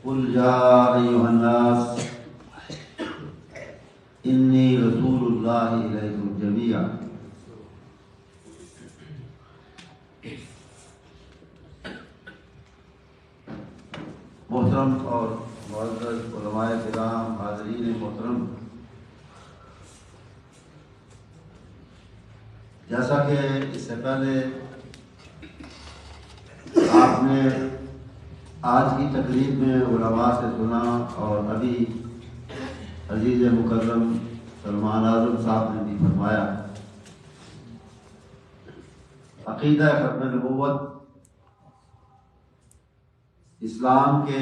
قل یا ایھا الناس انی رسول اللہ الیکم جمیعا۔ محترم اور معزز علماء کرام، حاضرین محترم، جیسا کہ اس سے پہلے آپ نے آج کی تقریب میں علماء سے سنا اور ابھی عزیز مکرم سلمان اعظم صاحب نے بھی فرمایا، عقیدہ ختم نبوت اسلام کے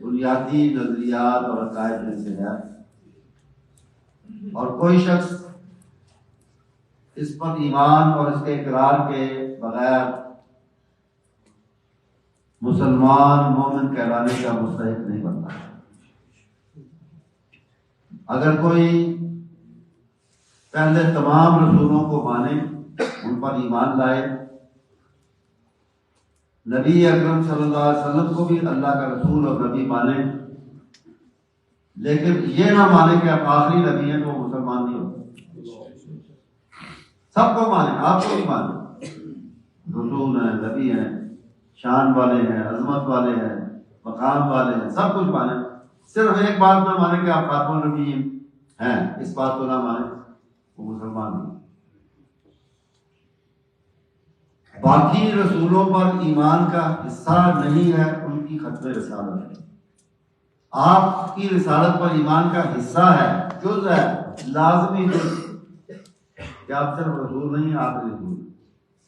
بنیادی نظریات اور عقائد میں سے ہے، اور کوئی شخص اس پر ایمان اور اس کے اقرار کے بغیر مسلمان مومن کہلانے کا مستحق نہیں بنتا۔ اگر کوئی پہلے تمام رسولوں کو مانے، ان پر ایمان لائے، نبی اکرم صلی اللہ علیہ وسلم کو بھی اللہ کا رسول اور نبی مانے، لیکن یہ نہ مانے کہ آپ آخری نبی ہیں تو وہ مسلمان نہیں ہوتے۔ سب کو مانے، آپ کو بھی مانے، رسول ہیں، نبی ہیں، شان والے ہیں، عظمت والے ہیں، مقام والے ہیں، سب کچھ مانے، صرف ایک بات نہ مانے کہ آپ خاتم النبیین ہیں، اس بات کو نہ مانے، وہ مسلمان نہیں۔ باقی رسولوں پر ایمان کا حصہ نہیں ہے ان کی ختم رسالت ہے۔ آپ کی رسالت پر ایمان کا حصہ ہے، جز ہے، لازمی جز، کہ آپ صرف رسول نہیں ہیں، آخری رسول،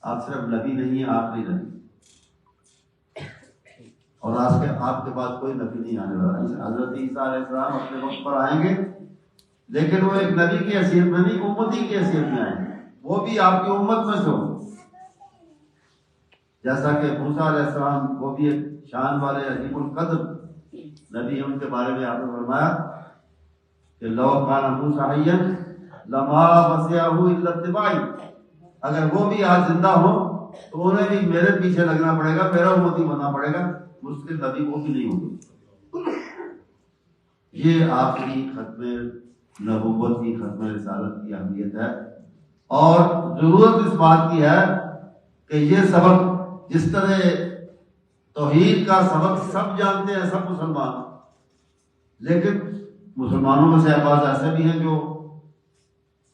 آپ صرف نبی نہیں ہیں، آخری نبی، اور آپ کے بعد کوئی نبی نہیں آنے والا۔ حضرت عیسیٰ علیہ السلام اپنے وقت پر آئیں گے، لیکن وہ ایک نبی کی حیثیت میں نہیں، امتی کی حیثیت میں آئیں گے، وہ بھی آپ کی امت میں سے ہوں، جیسا کہ موسیٰ علیہ السلام وہ بھی ایک شان والے عظیم القدر نبی ہیں، ان کے بارے میں آپ نے فرمایا کہ لو کان موسیٰ حیا لما وسعہ الا اتباعی، اگر وہ بھی آج زندہ ہوں تو انہیں بھی میرے پیچھے لگنا پڑے گا، میرا امتی بننا پڑے گا، مجھ کے نبی وہ بھی نہیں ہوں گے۔ یہ آپ کی ختم نبوت کی، ختم رسالت کی اہمیت ہے، اور ضرورت اس بات کی ہے کہ یہ سبق، جس طرح توحید کا سبق سب جانتے ہیں، سب مسلمان، لیکن مسلمانوں میں سے بعض ایسے بھی ہیں جو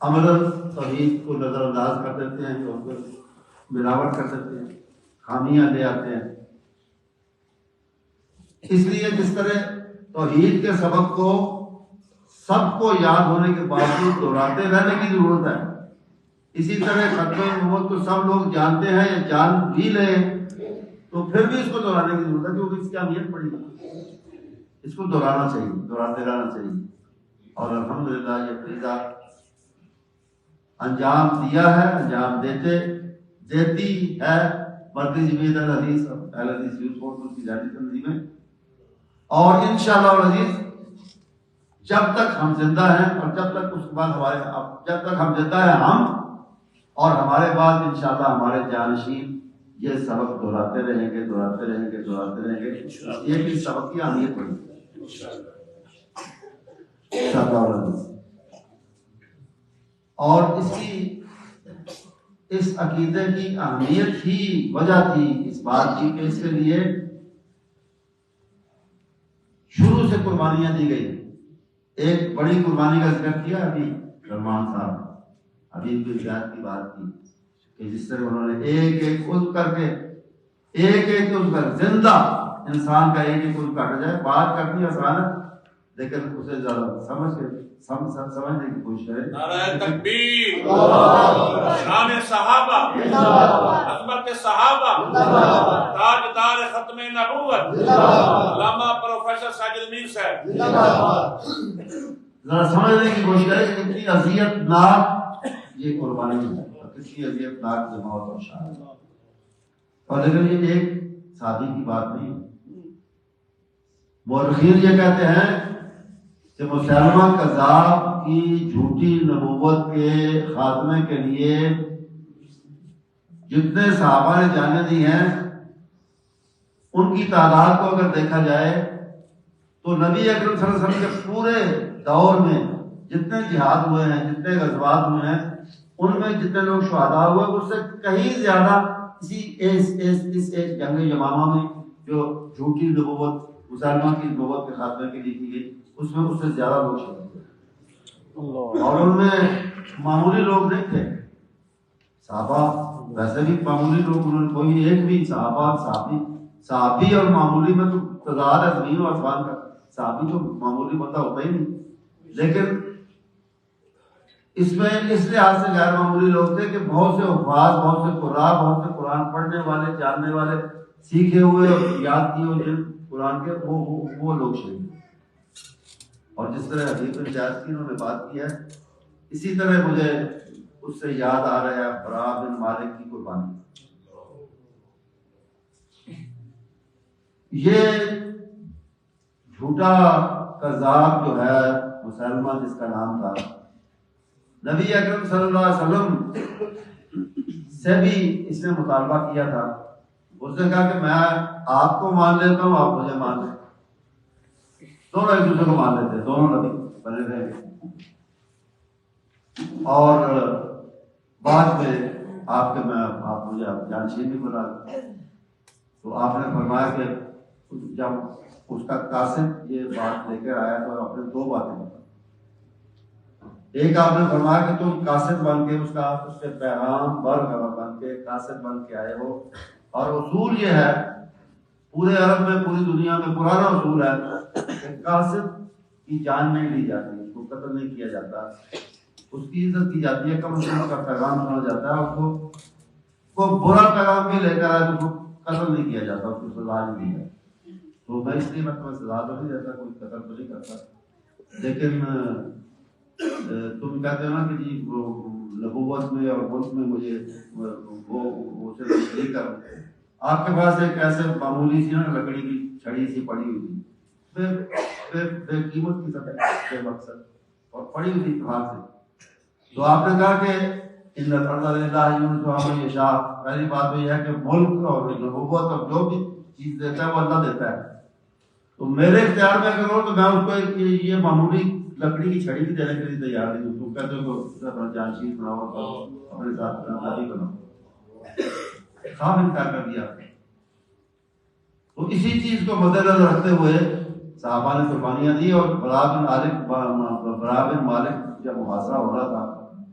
عملاً توحید کو نظر انداز کر دیتے ہیں، جو ان کو ملاوٹ کر دیتے ہیں، خامیاں لے آتے ہیں۔ اس لیے جس طرح توحید کے سبق کو سب کو یاد ہونے کے باوجود دہراتے رہنے کی ضرورت ہے، اسی طرح ختم نبوت کو سب لوگ جانتے ہیں یا جان بھی لیں تو پھر بھی اس کو دہرانے کی ضرورت ہے، کیونکہ اس کی اہمیت پڑی ہے، اس کو دہرانا چاہیے، دہراتے رہنا چاہیے، اور الحمدللہ یہ فریضہ انجام دیا ہے، انجام دیتی ہے مرکز جمعیت الحدیث اہل حدیث یوتھ کونسل کی ذاتی تنظیمیں، اور انشاءاللہ العزیز جب تک ہم زندہ ہیں، اور جب تک اس کے بعد جب تک ہم زندہ ہیں ہم اور ہمارے بعد انشاءاللہ ہمارے جانشین یہ سبق دہراتے رہیں گے، دہراتے رہیں گے، دہراتے رہیں گے، یہ بھی سبق کی اہمیت ہوگی انشاءاللہ العزیز۔ اور اس عقیدے کی اہمیت ہی وجہ تھی اس بات کی کہ اس کے لیے شروع سے قربانیاں دی گئی۔ ایک بڑی قربانی کا ذکر کیا ابھی رحمان صاحب، ابھی کی بات کی کہ جس طرح انہوں نے ایک ایک عضو کر کے، ایک ایک عضو کر زندہ انسان کا ایک ایک عضو کاٹا جائے، بات کرنی آسان ہے لیکن اسے ذرا سمجھنے کی کوشش کریں۔ نعرہ تکبیر، شان صحابہ، عظمت صحابہ، تاجدار ختم نبوت علامہ پروفیسر ساجد میر صاحب، ذرا سمجھنے کی کوشش کریں کہ کتنی اذیت ناک یہ قربانی ہے، کتنی اذیت ناک جماعت اور شان ہے، اور لیکن یہ ایک شادی کی بات نہیں ہے۔ مورخین یہ کہتے ہیں کہ مسلمہ کذاب کی جھوٹی نبوت کے خاتمے کے لیے جتنے صحابہ نے جانیں دی ہیں ان کی تعداد کو اگر دیکھا جائے تو نبی اکرم صلی اللہ علیہ وسلم کے پورے دور میں جتنے جہاد ہوئے ہیں، جتنے غزوات ہوئے ہیں، ان میں جتنے لوگ شہداء ہوئے اس سے کہیں زیادہ اس جنگ یمامہ میں جو جھوٹی نبوت مسلمان کی نبوت کے خاتمے کے لیے کی گئی، اس میں اس سے زیادہ لوگ شہید ہوئے، اور ان میں معمولی لوگ نہیں تھے۔ صحابہ ویسے بھی معمولی لوگ، انہوں نے کوئی ایک بھی صحابی اور معمولی میں تو تضاد ہے زمین و آسمان کا۔ صحابی تو معمولی بندہ ہوتا ہی نہیں، لیکن اس میں اس لحاظ سے غیر معمولی لوگ تھے کہ بہت سے حفاظ، بہت سے قراء، بہت سے قرآن پڑھنے والے، جاننے والے، سیکھے ہوئے اور یاد کیے ہوئے جن قرآن کے وہ لوگ شہید ہوئے۔ اور جس طرح حدیث میں جائز کی انہوں نے بات کی ہے، اسی طرح مجھے اس سے یاد آ رہا ہے براء بن مالک کی قربانی۔ یہ جھوٹا کذاب جو ہے مسلمہ جس کا نام تھا، نبی اکرم صلی اللہ علیہ وسلم سے بھی اس نے مطالبہ کیا تھا۔ اس نے کہا کہ میں آپ کو مان لیتا ہوں، آپ مجھے مان لیں، دونوں ایک دوسرے کو مان لیتے، دونوں نبی بنے رہے۔ اور بعد میں آپ مجھے جانشین بھی بنا، تو آپ نے فرمایا کہ جب اس کا قاصد یہ بات لے کر آیا تو آپ نے دو باتیں بتائی۔ ایک آپ نے فرمایا کہ تم قاصد بن کے اس کے پیغام بن کے قاصد بن کے آئے ہو، اور اصول یہ ہے پورے عرب میں، پوری دنیا میں پرانا اصول ہے کہ قاصد کی جان نہیں لی جاتی، اس کو قتل نہیں کیا جاتا، اس کی عزت کی جاتی ہے، کم از کم اس کا پیغام سنا جاتا ہے، اس کو برا پیغام بھی لے کر آئے تو اس کو قتل نہیں کیا جاتا، اس کو سزا نہیں دی جاتی۔ تو میں اس لیے میں تمہیں سزا تو نہیں دیتا، کوئی قتل تو نہیں کرتا، لیکن تم کہتے ہو نا کہ جی نبوت میں اور ملک میں مجھے وہ سے نہیں کروں، آپ کے پاس ایک ایسے معمولی سی نا لکڑی کی چھڑی سی پڑی ہوئی تھی، بے قیمت کی سطح بے مقصد اور پڑی ہوئی تھی ہاتھ سے، تو آپ نے کہا کہ ان الارض للہ یورثها من یشاء۔ پہلی بات تو یہ ہے کہ ملک اور نبوت اور جو بھی چیز دیتا ہے وہ اللہ دیتا ہے، تو میرے اختیار میں اگر ہو تو میں اس کو یہ معمولی لکڑی کی چھڑی بھی دینے کے لیے تیار نہیں ہوں۔ تم کہتے ہو کہ اپنا جانشین بناؤ، اپنے ساتھ نبی بناؤ، صاف انکار کر دیا۔ تو اسی چیز کو مد نظر رکھتے ہوئے صحابہ نے قربانیاں دی، اور براء بن مالک جب محاصرہ ہو رہا تھا،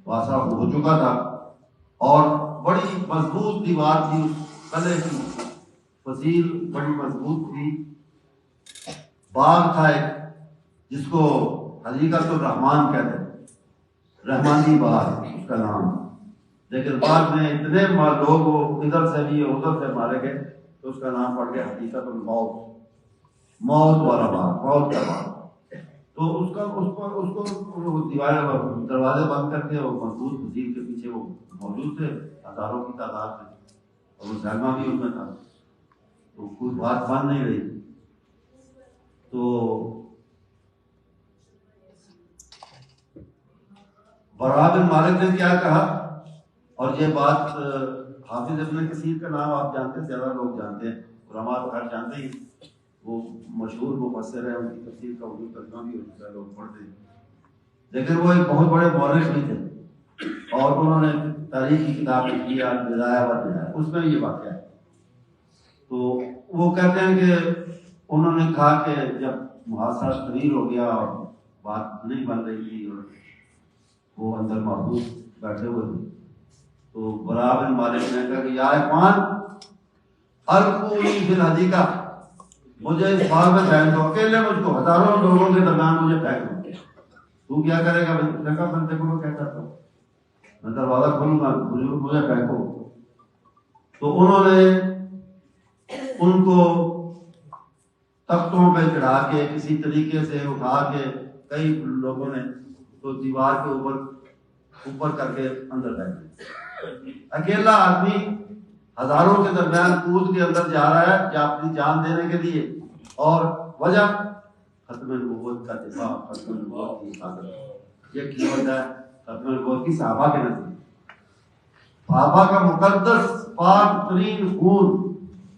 محاصرہ ہو چکا تھا، اور بڑی مضبوط دیوار تھی، اس قلعے کی فصیل بڑی مضبوط تھی، باغ تھا ایک جس کو حدیقۃ الرحمان کہتے ہیں، رحمانی باغ اس کا نام، لیکن بعد میں اتنے لوگ ادھر سے بھی ادھر سے مارے گئے تو اس کا نام پڑ گیا حدیقۃ الموت، موت والا باغ، موت کا باغ۔ تو اس کو دیواریں دروازے بند کر کے وہ مضبوط فصیل کے پیچھے وہ موجود تھے ہزاروں کی تعداد میں، اور وہ سلمہ بھی ان میں تھا، تو کوئی بات بن نہیں رہی۔ تو براء بن مالک نے کیا کہا، اور یہ بات حافظ ابن کثیر کا نام آپ جانتے ہیں، زیادہ لوگ جانتے ہیں، علماء تو خیر جانتے ہی، وہ مشہور مفسر ہیں، ان کی تفسیر کا اردو ترجمہ بھی ہو چکا ہے، لوگ پڑھتے ہیں، لیکن وہ ایک بہت بڑے مورخ بھی تھے، اور انہوں نے تاریخ کی کتاب لکھی ہے البدایہ والنہایہ، اس میں یہ واقعہ ہے۔ تو وہ کہتے ہیں کہ انہوں نے کہا کہ جب محاصرہ طویل ہو گیا اور بات نہیں بن رہی تھی اور وہ اندر محبوب بیٹھے ہوئے تھے، تو براء بن مالک نے کہا کہ یا اخوان القونی فی الحدیقہ، مجھے اس باغ میں پھینک دو، اکیلے مجھ کو، ہزاروں لوگوں کے درمیان مجھے پھینک دو۔ تو کیا کرے گا؟ دیکھا میں دیکھو میں کیا کرتا ہوں، میں دروازہ کھولوں گا، مجھے پھینکو۔ تو انہوں نے ان کو تختوں پہ چڑھا کے کسی طریقے سے اٹھا کے، کئی لوگوں نے تو دیوار کے اوپر کر کے اندر بیٹھ گئے۔ اکیلا آدمی ہزاروں کے درمیان کود کے اندر جا رہا ہے یا اپنی جان دینے کے لیے، اور وجہ ختم نبوت کا دفاع، ختم نبوت کی حفاظت۔ یہ قیمت ہے ختم نبوت کی صحابہ کے نزدیک، صحابہ کا مقدس پاک ترین خون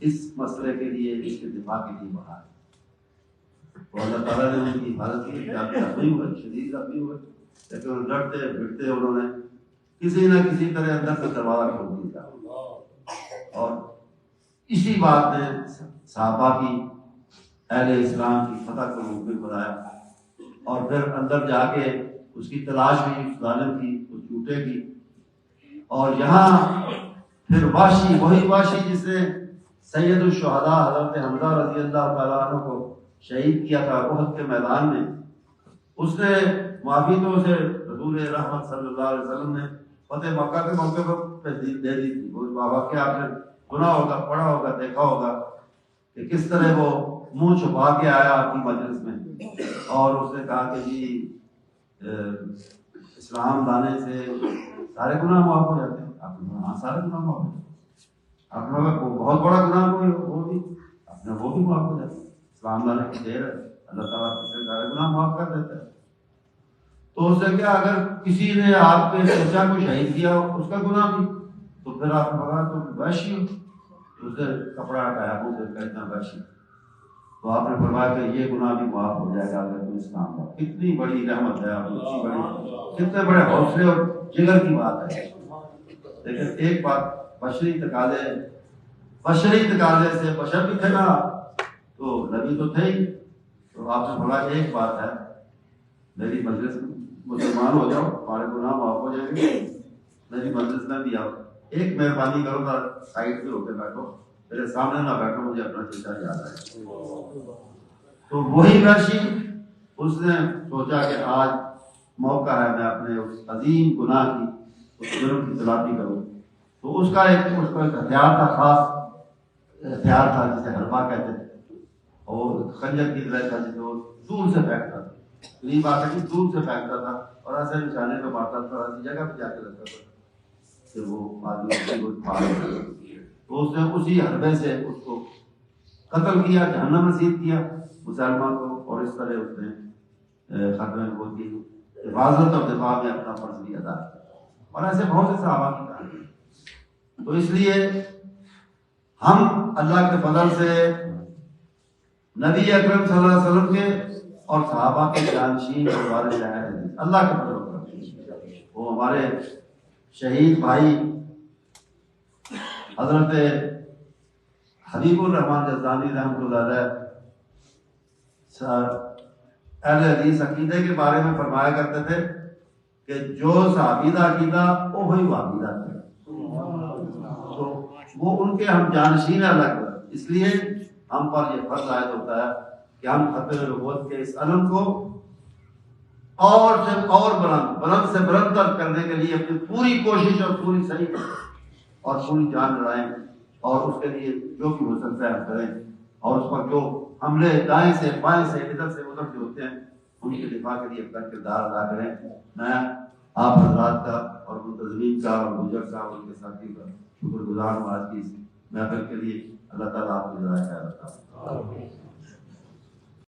اس مسئلے کے لیے، اس کے دفاع کے لیے بہا ہے۔ اللہ تعالیٰ نے ان کی حفاظت کی، زخمی ہوئے، شدید زخمی ہوئے، لیکن وہ لڑتے پھرتے انہوں نے کسی نہ کسی طرح اندر سے دروازہ کھول دیا. اور اسی بات نے صحابہ کی، اہل اسلام کی فتح کو ممکن بنایا. اور پھر اندر جا کے اس کی تلاش ہوئی اس ظالم کی، اس جھوٹے کی. اور یہاں پھر وحشی، وہی وحشی جس نے سید الشہداء حضرت حمزہ رضی اللہ تعالیٰ عنہ کو شہید کیا تھا احد کے میدان میں، اس نے معافی تو اسے رسول رحمت صلی اللہ علیہ وسلم نے فتح مکہ کے موقع پر دے دی تھی. وہ بابا کہ آپ نے سنا ہوگا، پڑھا ہوگا، دیکھا ہوگا کہ کس طرح وہ منہ چھپا کے آیا آپ کی مجلس میں اور اس نے کہا کہ جی اسلام لانے سے سارے گناہ معاف ہو جاتے ہیں. آپ نے ہاں سارے گناہ معاف ہو جاتے ہیں. آپ نے بہت بڑا گناہ کوئی وہ بھی اپنا وہ بھی معاف ہو جاتا ہے. اسلام لانے کی دیر ہے، اللہ تعالیٰ سے سارے گناہ معاف کر دیتا ہے. تو اس سے کیا، اگر کسی نے آپ کے چچا کو شہید کیا اس کا گناہ بھی، تو پھر آپ نے کہا تو وحشی ہو، اسے کپڑا ہٹایا منہ سے کہنا وحشی. تو آپ نے فرمایا کہ یہ گناہ بھی معاف ہو جائے گا اگر تم اسلام لاؤ. کتنی بڑی رحمت ہے آپ کی، کتنے بڑے حوصلے اور جگر کی بات ہے. لیکن ایک بات، بشری تقاضے سے بشر بھی تھے نا، تو نبی تو تھے ہی. تو آپ نے بولا ایک بات ہے، میری مجلس میں مسلمان ہو جاؤ، ہمارے گناہ معاف ہو جائیں گے، میری مجلس میں بھی آؤ. ایک مہربانی کرو نا، سائڈ پہ ہو کے بیٹھو، میرے سامنے نہ بیٹھو، مجھے اپنا چچا یاد ہے. تو وہی وحشی، اس نے سوچا کہ آج موقع ہے میں اپنے اس عظیم گناہ کی، اس جرم کی تلافی کروں. تو اس کا ایک ہتھیار تھا، خاص ہتھیار تھا جسے حربہ کہتے تھے، اور خنجر کی طرح تھا جسے وہ دور سے پھینکتا تھا. قریب آ کر دور سے پھینکتا تھا اور ایسے نشانے پہ مارتا تھا، ایسی جگہ پہ جا کے رکھتا تھا کہ وہ آدمی کو پار ہو جائے. تو اس نے اسی حربے سے اس کو قتل کیا، جہنم رسید کیا مسلمان کو. اور اس طرح اس نے ختم نبوت کی حفاظت اور دفاع میں اپنا فرض بھی ادا کیا. اور ایسے بہت سے صحابہ کی کہانی. تو اس لیے ہم اللہ کے فضل سے نبی اکرم صلی اللہ علیہ وسلم کے اور صحابہ کے جانشین اور وارث ہیں. اللہ کے فضل و کرم. وہ ہمارے شہید بھائی حضرت حبیب الرحمن جزانی رحمۃ اللہ علیہ اہل حدیث عقیدے کے بارے میں فرمایا کرتے تھے کہ جو صحابی دا عقیدہ وہی وہابی دا عقیدہ. تو وہ ان کے ہم جانشین الگ، اس لیے ہم پر یہ فرض عائد ہوتا ہے کہ ہم ختم نبوت کے اس علم کو اور سے اور بلند سے بلند تر کرنے کے لیے اپنی پوری کوشش اور پوری صحیح اور پوری جان لڑائیں، اور اس کے لیے جو بھی ہو سکتا ہے ہم کریں. اور اس پر جو حملے دائیں سے بائیں سے ادھر سے ادھر سے ہوتے ہیں ان کے دفاع کے لیے اپنا کردار ادا کریں. میں آپ حضرات کا اور منتظمین کا اور گجر کا اور ان کے ساتھی کا شکر گزار ہوں. آج کی اس محفل کے لیے اللہ تعالیٰ آپ کی رضا خیر رکھتا ہے.